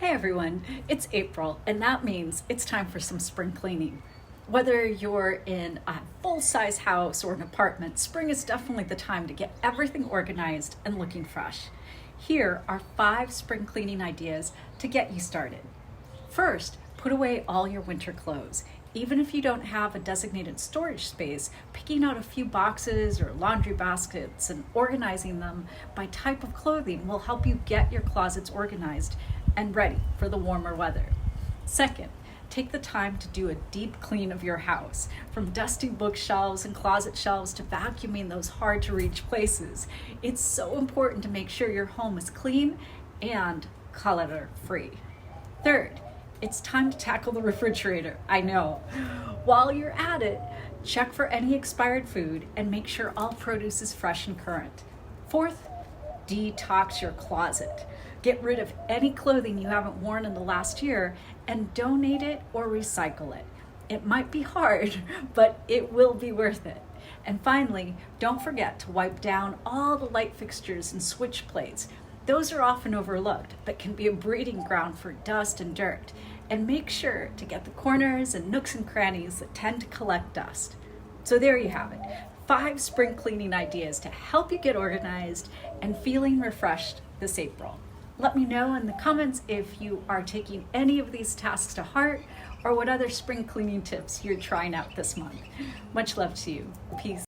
Hey everyone, it's April, and that means it's time for some spring cleaning. Whether you're in a full-size house or an apartment, spring is definitely the time to get everything organized and looking fresh. Here are 5 spring cleaning ideas to get you started. First, put away all your winter clothes. Even if you don't have a designated storage space, picking out a few boxes or laundry baskets and organizing them by type of clothing will help you get your closets organized and ready for the warmer weather. Second, take the time to do a deep clean of your house, from dusting bookshelves and closet shelves to vacuuming those hard to reach places. It's so important to make sure your home is clean and clutter free. Third, it's time to tackle the refrigerator. I know. While you're at it, check for any expired food and make sure all produce is fresh and current. Fourth, detox your closet. Get rid of any clothing you haven't worn in the last year and donate it or recycle it. It might be hard, but it will be worth it. And finally, don't forget to wipe down all the light fixtures and switch plates. Those are often overlooked, but can be a breeding ground for dust and dirt. And make sure to get the corners and nooks and crannies that tend to collect dust. So there you have it, 5 spring cleaning ideas to help you get organized and feeling refreshed this April. Let me know in the comments if you are taking any of these tasks to heart or what other spring cleaning tips you're trying out this month. Much love to you. Peace.